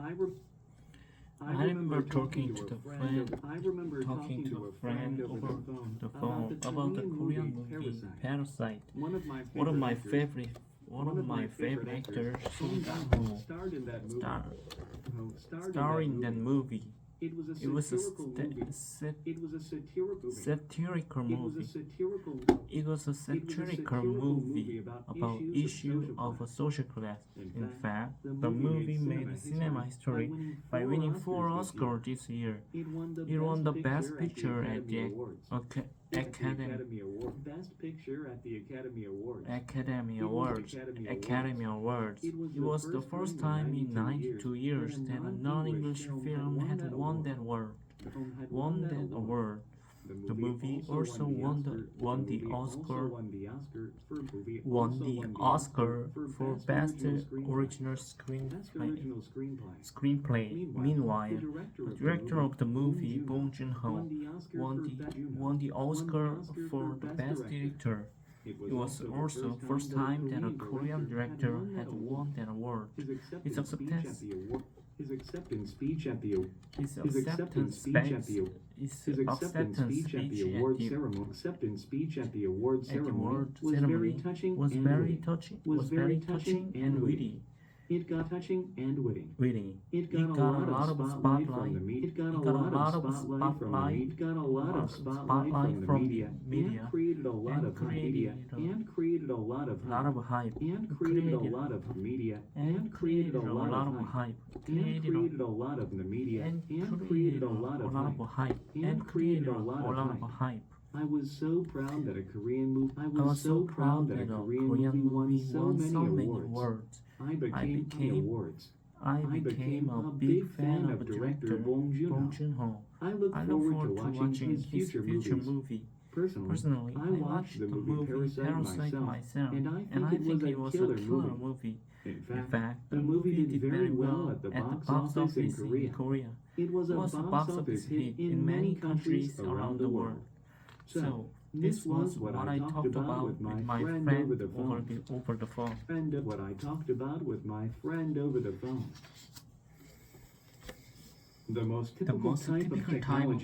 I remember talking to a friend over the phone about the Korean movie Parasite. One of my favorite actors, Song Kang-ho, star in that movie. It was a satirical movie. It was a satirical movie about issues of a social class. In fact, the movie made cinema history by winning 4 Oscars this year. It won the Best Picture at the Academy Awards. It was the first time in 92 years that a non-English film had won that award. The movie also won the Oscar for Best Original Screenplay. Meanwhile, the director of the movie, Bong Joon-ho, won the Oscar for the Best Director. It was also the first time that a Korean director had won that award. His acceptance speech at the award ceremony was very touching and witty. It got touching and witty. It got a lot of spotlight from the media and created a lot of hype. I was so proud that a Korean movie won so many awards. I became a big fan of director Bong Joon-ho. I look forward to watching his future movie. Personally, I watched the movie Parasite myself, and I think it was a killer movie. In fact, the movie did very well at the box office in Korea. It was a box office hit in many countries around the world. So, this was what I talked about with my friend over the phone. The most typical type of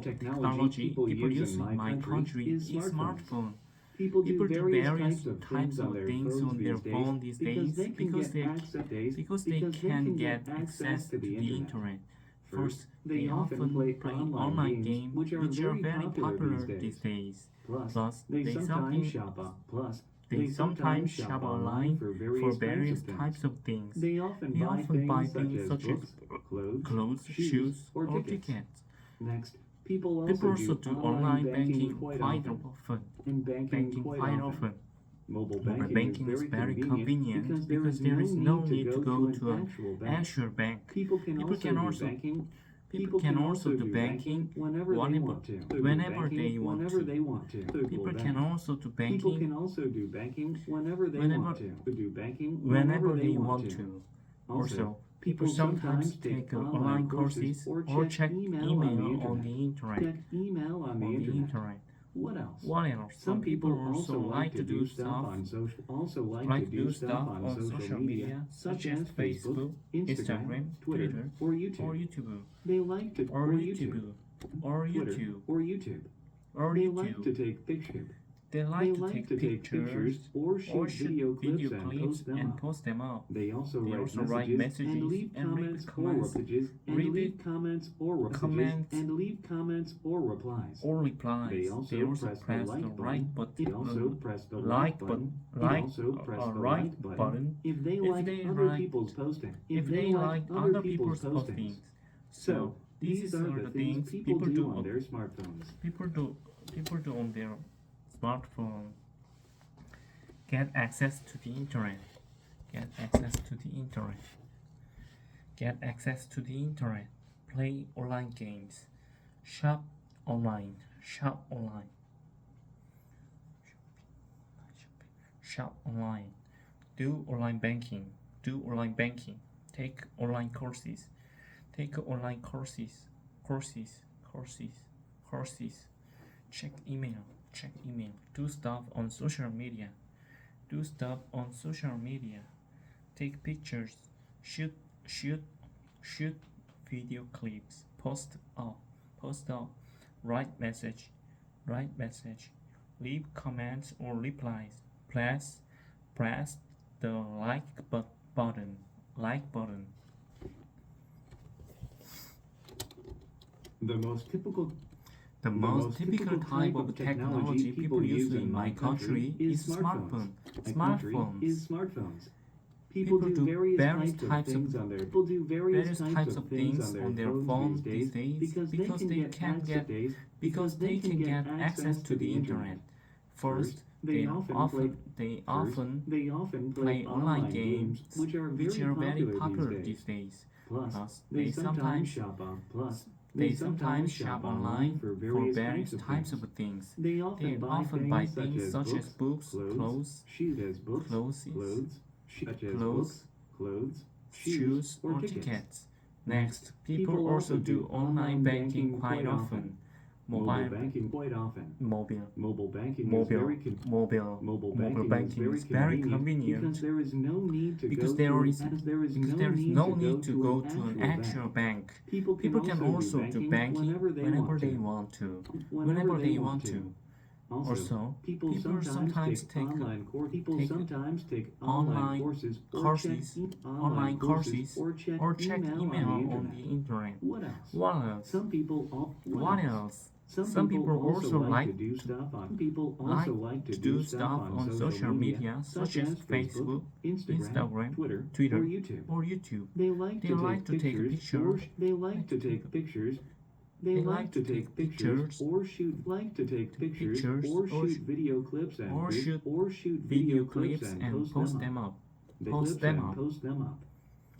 technology people use in my country is smartphone. People do various types of things on their phone these days because they can get access to the internet. First, they often play online games which are very popular these days. Plus, they sometimes shop online for various types of things. They often buy things such as clothes, shoes, or tickets. Next, people also do online banking quite often. Mobile banking is very convenient because there is no need to go to an actual bank. People can also do banking whenever they want to. People can also do banking whenever they want to. Also, people sometimes take online courses or check email on the internet. What else? Some people also like to do stuff on social media, such as Facebook, Instagram, Twitter, or YouTube. They like to take pictures. They like to take pictures or shoot video clips and post them up. They also write messages and leave comments or replies. They also press the like button if they like other people's postings. So these are the things people do on their smartphones. People do on their smartphone. Get access to the internet. Play online games. Shop online. Do online banking. Take online courses. Check email. Do stuff on social media. do stuff on social media, take pictures, shoot shoot video clips, post up, write message, leave comments or replies, press the button. The most typical type of technology people use in my country is smartphones. People do various types of things on their phones these days because they can get access to the internet. First, they often play online games, which are very popular these days. Plus, they sometimes shop online for various types of things. They often buy things such as books, clothes, shoes, or tickets. Next, people also do online banking quite often. Mobile banking is very convenient because there is no need to go to an actual bank. People can also do banking whenever they want to. Also, people sometimes take online courses or check email on the internet. What else? Some people also like to do stuff on social media such as Facebook, Instagram, Twitter, or YouTube. They like to take pictures. Or shoot video clips and post them up.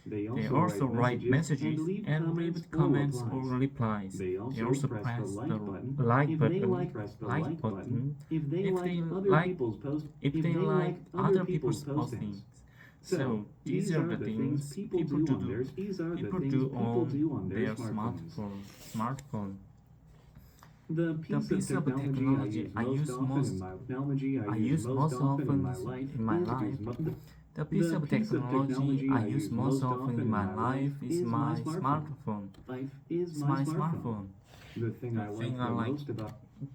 They also write messages and leave comments or replies. They also press the like button if they like other people's postings. So these are the things people do on their smartphone. The piece of technology I use most often in my life. The piece of technology I use most often in my life is my smartphone.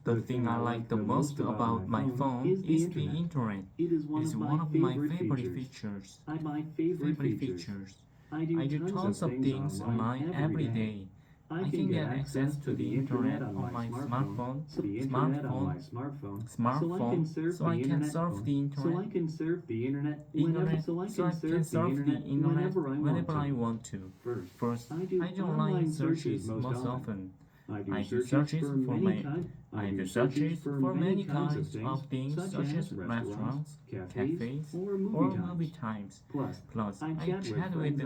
The thing I like the most about my phone is the internet. It is one of my favorite features. I do tons of things online every day. I can get access to the internet on my smartphone, so I can surf the internet whenever I want to. First, I do online searches most often. I do searches for many kinds of things such as restaurants, cafes, or movie times. Plus, I chat with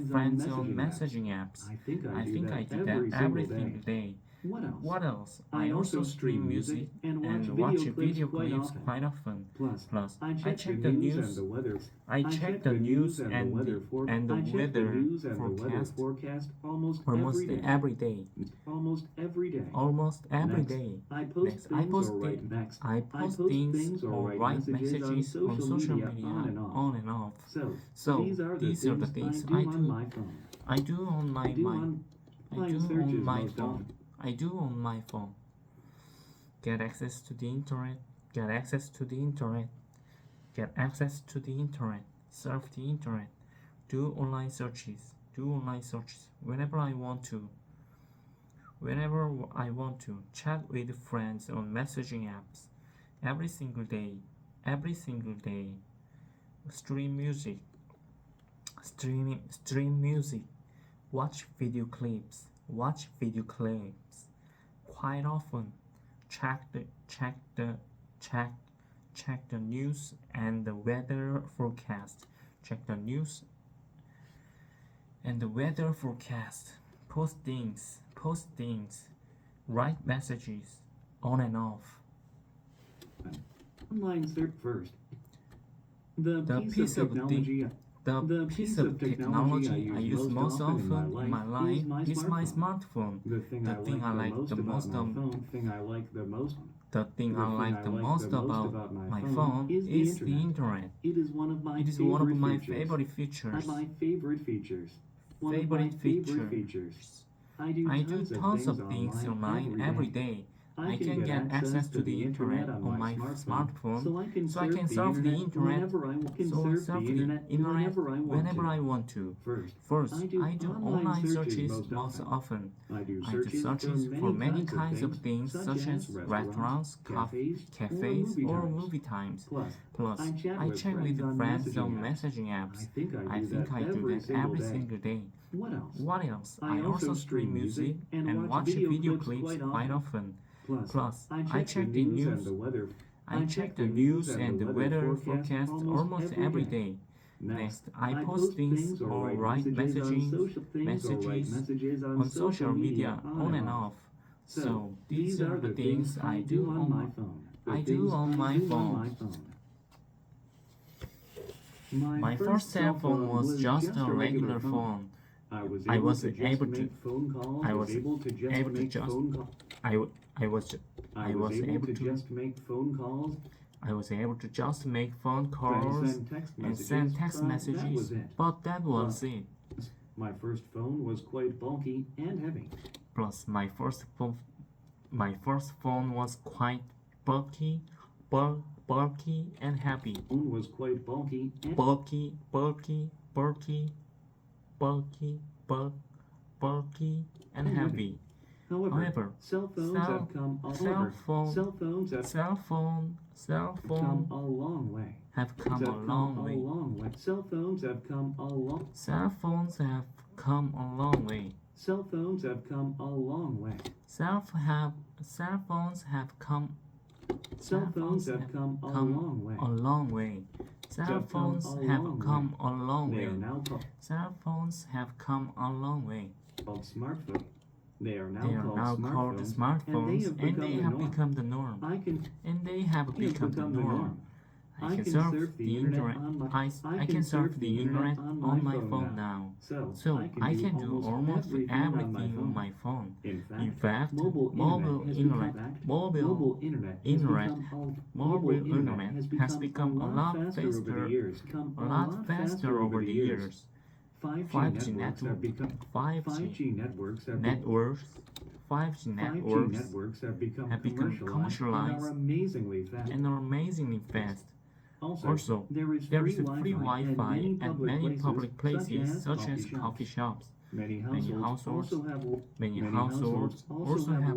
friends on messaging apps. I think I do that every single day. What else? I also stream music and watch video clips quite often. Plus, I check the news and the weather forecast almost every day. Next, I post things or write messages on social media on and off. So these are the things I do on my phone. Get access to the internet. Surf the internet. Do online searches. Whenever I want to. Chat with friends on messaging apps. Every single day. Stream music. Watch video clips. Quite often. Check the news and the weather forecast. Post things. Write messages on and off. Online search first. The piece of technology I use most often in my life is my smartphone. The thing I like the most The thing I like the most about my phone is the internet. It is one of my favorite features. Favorite features. I do tons of things online every day. I can get access to the internet on my smartphone, so I can surf the internet whenever I want to. First, I do online searches most often. I do searches for many kinds of things such as restaurants, cafes, or movie times. Plus, I check with friends on messaging apps. I think I do that every single day. What else? I also stream music and watch video clips quite often. Plus, I check the news. I check the news and the weather forecast almost every day. Next, I post things or write messages on social media on and off. So these are the things I do on my phone. My first cell phone was just a regular phone. I was able to just make phone calls and send text messages, but that was it. My first phone was quite bulky and heavy. Plus, my first phone was quite bulky and heavy. Phone was quite bulky and heavy. However, cell phones have come a long way. Cell phones have come a long way. Cell phones have come a long way. Cell phones have come a long way. Cell phones have come a long way. Cell phones have come a long way. Cell phones have come a long way. Cell phones have come a long way. Called smartphone. They are now called smartphones, and they have become the norm. I can surf the internet. I can surf the internet on my phone now. So I can do almost everything on my phone. In fact, mobile internet has become a lot faster over the years. 5G networks have become commercialized and are amazingly fast. Also, there is free Wi-Fi at many public places such as coffee shops. Many households also have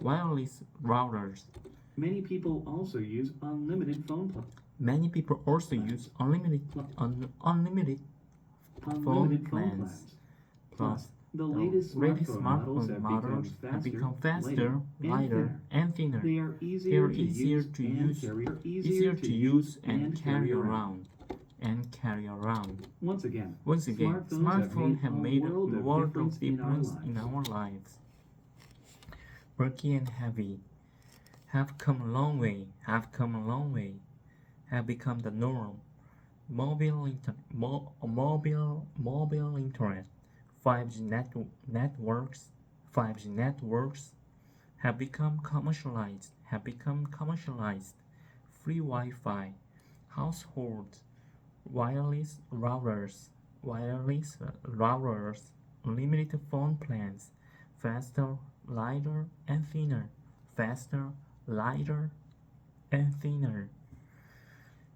wireless routers. Many people also use unlimited phone plans. Phone plans. Plus, the latest smartphone models have become faster, lighter, and thinner. They are easier to use and carry around. Once again, smartphones have made a world of difference in our lives. Bulky and heavy have come a long way. Have become the norm. Mobile internet, 5G networks have become commercialized. Free Wi-Fi, households, wireless routers, unlimited phone plans, faster, lighter, and thinner.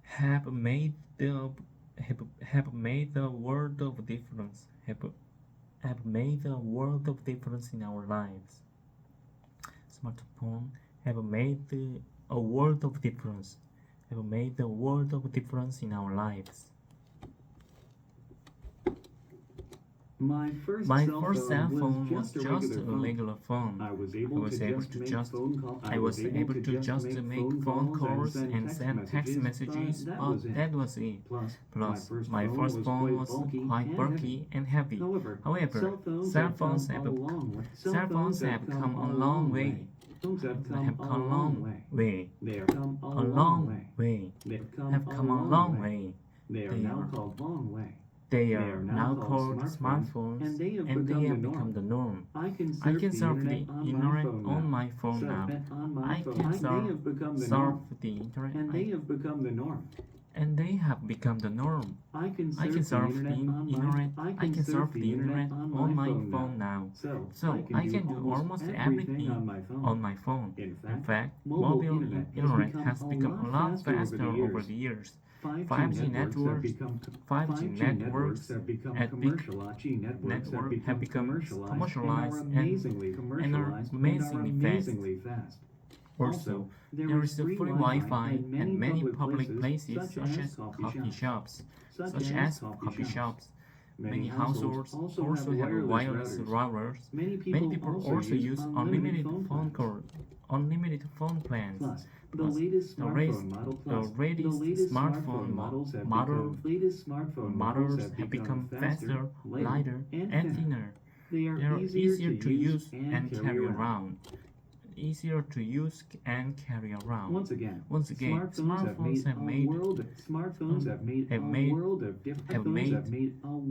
Have made the world of difference. Have made a world of difference in our lives. Smartphone have made a world of difference. Have made the world of difference in our lives. My first cell phone was just a regular phone. I was able to just make phone calls and send text messages, but that was it. Plus, my first phone was quite bulky and heavy. However, cell phones have come a long way. Have come a long way. They are now called long way. They are now called smartphones, and they have become the norm. I can surf the internet on my phone now. I can surf the internet, and they have become the norm. and they have become the norm. I can surf the internet. I can surf the internet on my phone now. So I can do almost everything on my phone. In fact, mobile internet has become a lot faster over the years. 5G networks have become commercialized and are amazingly fast. Also, there is free Wi-Fi and many public places such as coffee shops. Many households also have wireless routers. Many people also use unlimited phone plans. The latest smartphone models have become faster, lighter, and thinner. They They are easier to use and carry around. Once again, Smartphones have made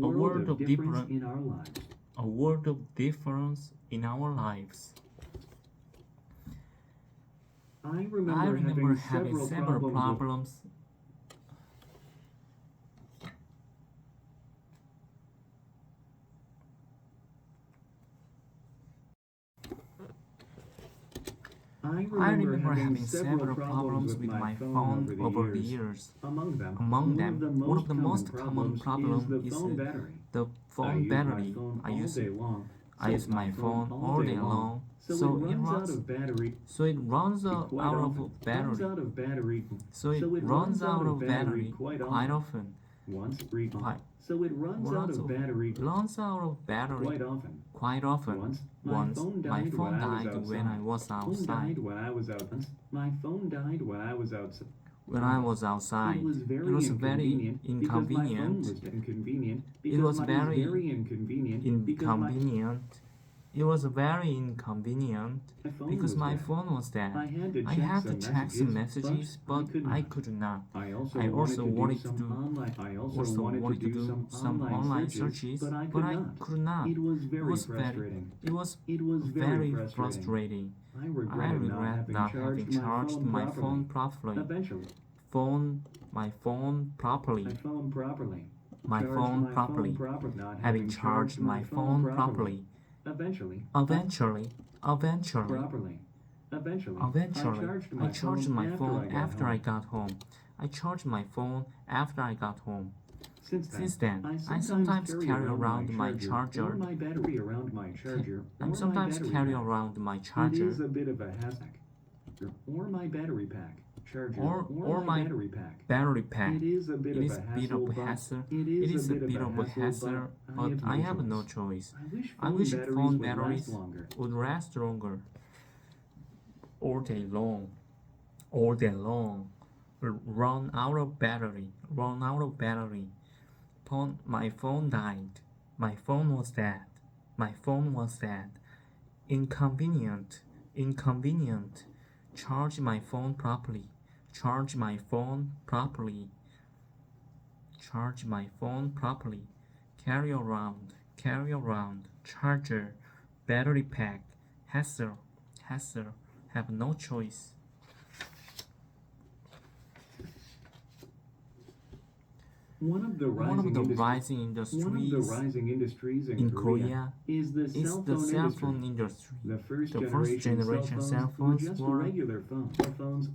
a world of difference in our lives. a world of difference in our lives. I I remember remember having having several several problems. problems. I I remember having several problems with my phone over the years. Among them, Among them, one of the most common problems the is phone battery. the phone battery. I use my phone all day long, so it runs out of battery. So it runs out of battery quite often. So it runs out of battery quite often. Once my phone died when I was My phone outside. died when I was outside. When I was outside, It was it was very inconvenient. It was very inconvenient. It was very inconvenient because my phone was dead. I had to check some messages, but I could not. I I also wanted to do some online searches, searches, but I could not. It was very frustrating. It was Very frustrating. I I regret regret not having charged my phone properly. Eventually, My phone properly. My phone properly. Not Having charged my phone properly. Eventually, Eventually, properly. I charged my phone after I got home. I charged my phone after I got home. Since then, I sometimes carry around my charger. Or my battery around my charger. I sometimes carry around my charger. It is a bit of a hassle. Or my battery pack. Charger. Or my battery pack. Battery pack. It is a bit It of is a a bit of a hassle. hassle. It is a bit of a hassle, but I have no choice. I wish phone batteries would last longer. All day long. Run out of battery. My phone died. My phone was dead. Inconvenient. Charge my phone properly. Carry around. Charger. Battery pack. Hassle. Have no choice. One of the rising industries in Korea is the cell phone industry. The first generation cell phones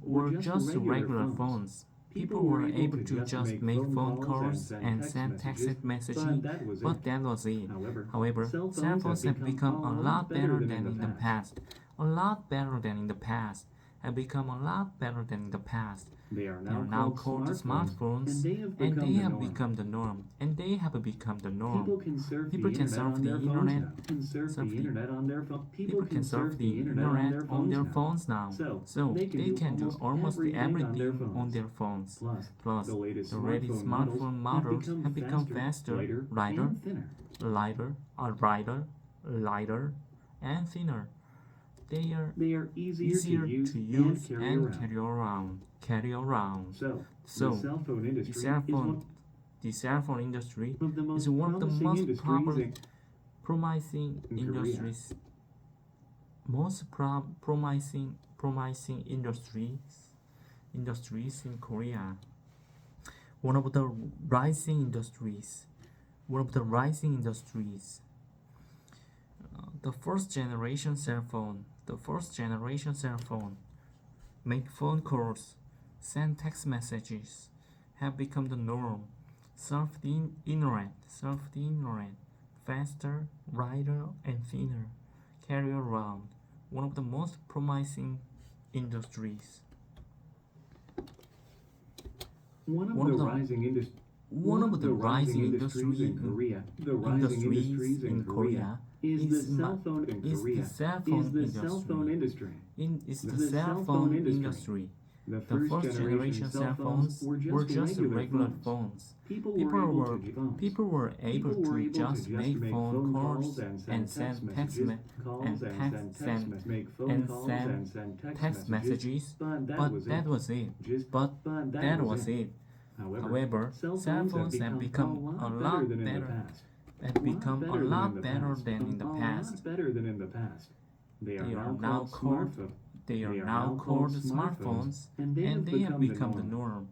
were just regular phones. People were able to just make phone calls and send text messages, but that was it. However, cell phones have become a lot better than in the past. They are now called smartphones, and they have become the norm. People can surf the internet on their phone. People can surf the internet on their phones now. So they can do almost everything on their phones. Plus, the latest smartphone models have become faster, lighter, and thinner. They are easier to use and carry around. So, the cell phone industry The cell phone industry One of the most is one of the promising most promising industries. Promising industries in Korea. One of the rising industries. The first generation cell phone. Make phone calls, send text messages, have become the norm. Surf the internet, faster, lighter, and thinner. Carry around. One of the most promising industries. One of the rising industries in Korea. The rising industries in Korea is the cell phone industry. The first generation cell phones were just regular phones. People were able to just make phone calls and send text messages, but that was it. However, cell phones have become a lot better than in the past. They are now called smartphones, and they have become the norm.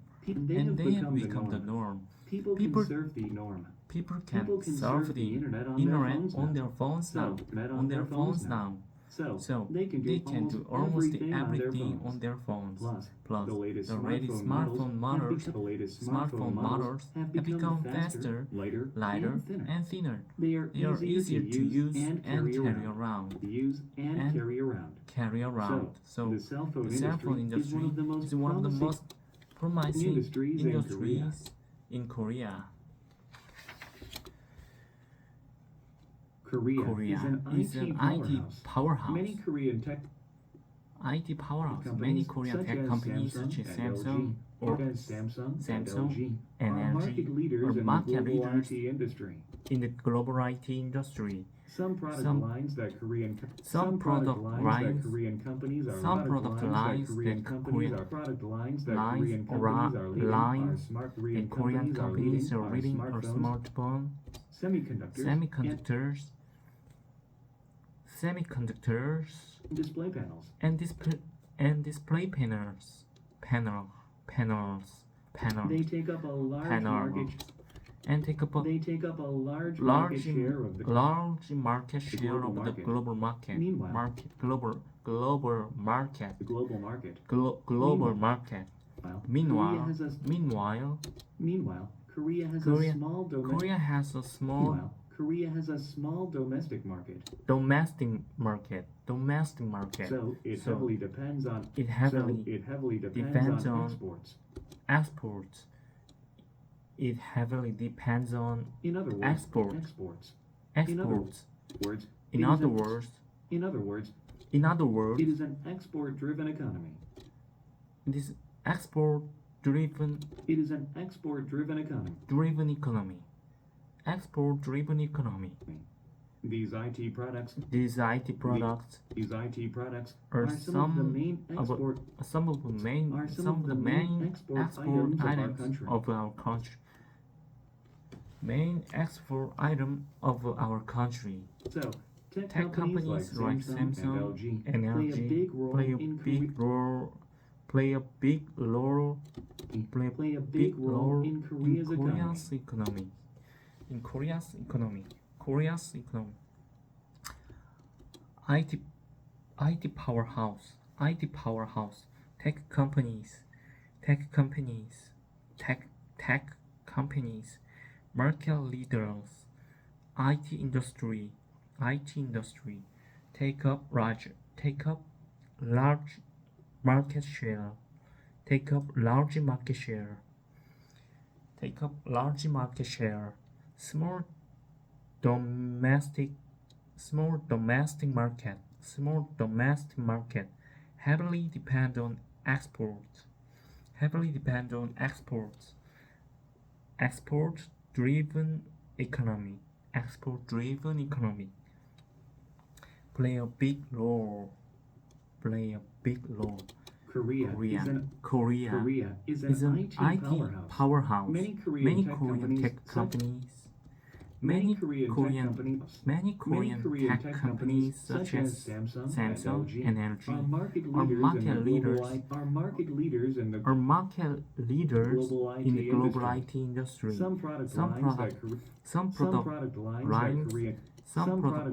People can surf the internet on their phones now. So they can do almost everything on their phones. Plus, the latest smartphone models have become faster, lighter, and thinner. They are easier to use and carry around. So the cell phone industry is one of the most promising industries in Korea. Korea is an IT powerhouse. Many Korean tech companies such as Samsung and LG are market leaders in the global IT industry. Some product lines that Korean companies are leading are smartphones, semiconductors, display panels, and display panels. They take up a large market share of the global market. Meanwhile, Korea has a small domestic market. So it heavily depends on exports. It heavily depends on exports. In other words, it is an export-driven economy. It is export-driven economy. These IT products are some of the main export items of our country. So, tech companies like Samsung and LG play a big role in Korea's economy. IT powerhouse. Tech companies, market leaders, IT industry, take up large market share. Small domestic market heavily depend on exports. Export-driven economy. Play a big role. Korea is an IT powerhouse. Many Korean tech companies Many Korean tech companies such as Samsung and LG are market leaders in the global IT industry. Some product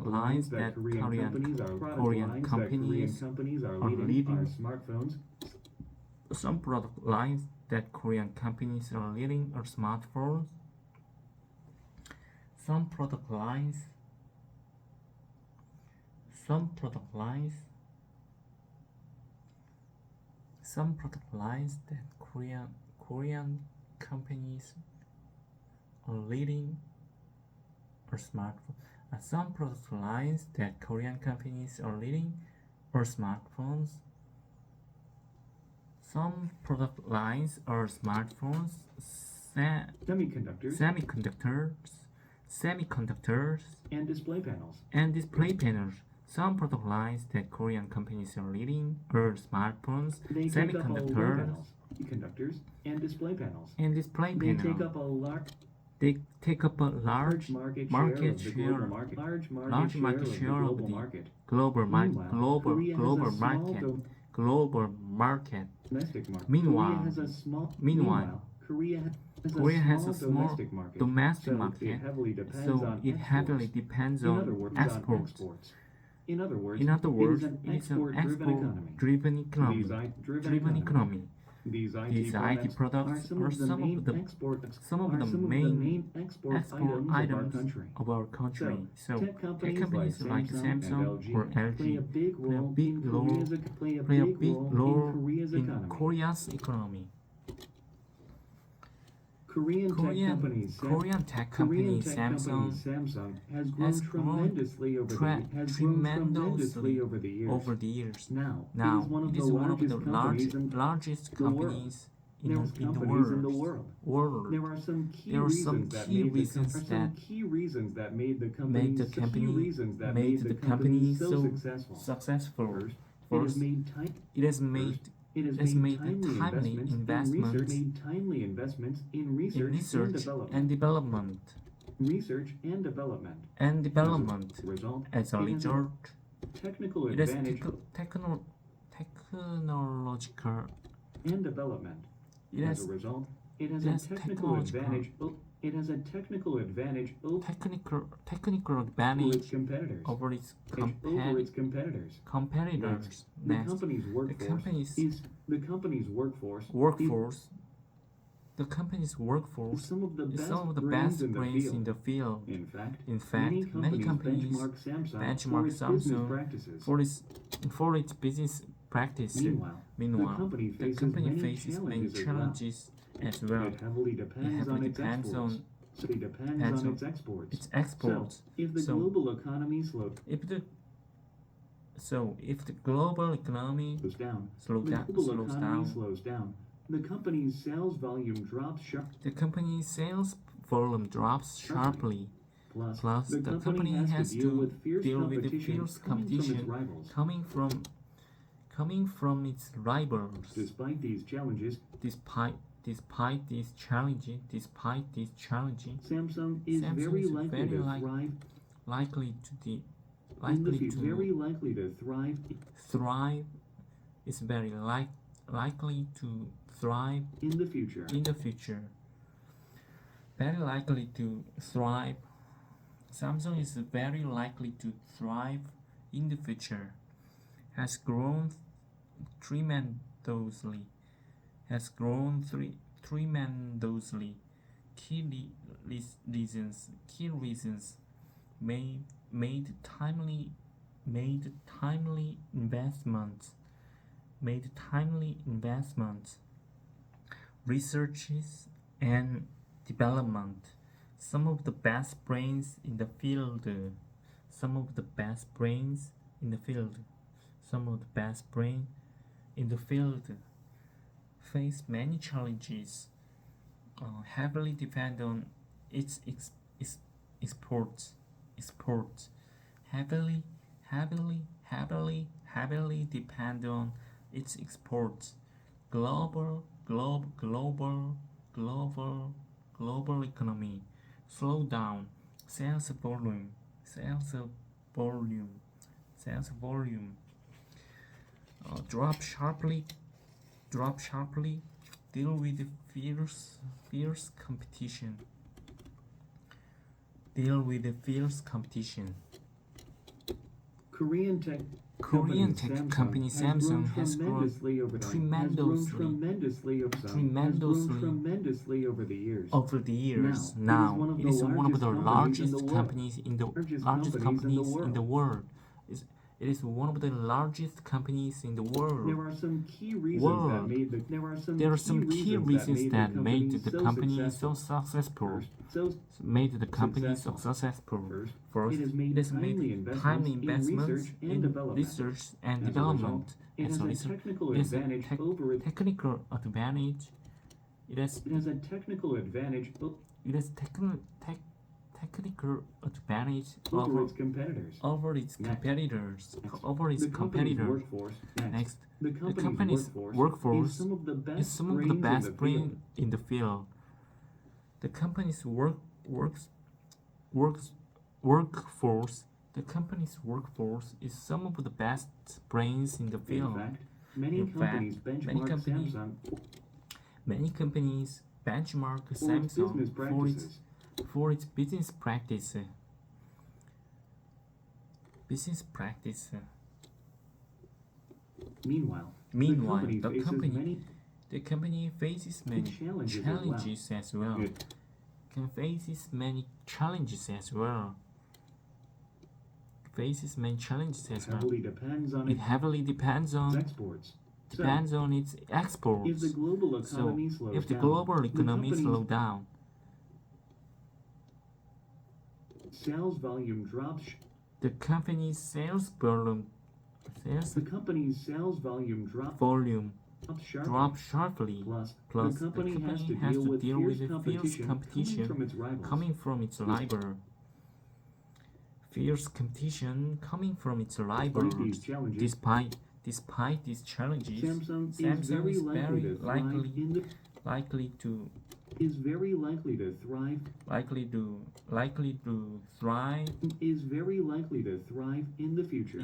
lines that Korean companies are leading. Some product lines that Korean companies are leading are smartphones. Some product lines that Korean companies are leading are smartphones. Some product lines that Korean companies are leading are smartphones. Some product lines are smartphones, semiconductors, and display panels. Some product lines that Korean companies are leading are smartphones, semiconductors, and display panels. They take up a large market share of the global market. Meanwhile, Korea has a small domestic market, so it heavily depends on exports. In other words, it is an export-driven economy. These IT products are some of the main export items of our country. So, tech companies like Samsung or LG play a big role in Korea's economy. Korean tech company Samsung has grown tremendously over the years. Now, it is one of the largest companies in the world. There are some key reasons that made the company so successful. First, it has made timely investments in research and development. As a result, it has technological technical advantage over its competitors. Next, the company's workforce is some of the best brains in the field. In fact, many companies benchmark Samsung for its business practices. Meanwhile, the company faces many challenges as well. It heavily depends on its exports. If the global economy slows down, the company's sales volume drops sharply. Plus, the company has to deal with the fierce competition coming from its rivals. Despite these challenges, Samsung is very likely to thrive. Is very likely to thrive in the future. Very likely to thrive. Samsung is very likely to thrive in the future. Has grown tremendously. Key reasons made timely investments. Researches and development. Some of the best brains in the field. Face many challenges. Heavily depend on its exports. Heavily depend on its exports. Global economy slow down. Sales volume drop sharply. Deal with fierce competition. Korean tech company Samsung has grown tremendously over the years. Now it is one of the largest companies in the world. It is one of the largest companies in the world. There are some key reasons that made the company so successful. First, it has made timely investments in research and development. It has a technical advantage over its technical advantage. It has technical advantage over its competitors. Next, the company's workforce is some of the best brains in the field. The company's workforce is some of the best brains in the field. Many companies benchmark Samsung for its business practice. Meanwhile, the company faces many challenges as well. It heavily depends on exports. its exports. If the global economy slows down, sales volume drops. The company's sales volume drop sharply. Plus, the company has to deal with fierce competition coming from its rivals. Despite these challenges, Samsung is very likely to thrive thrive in the future.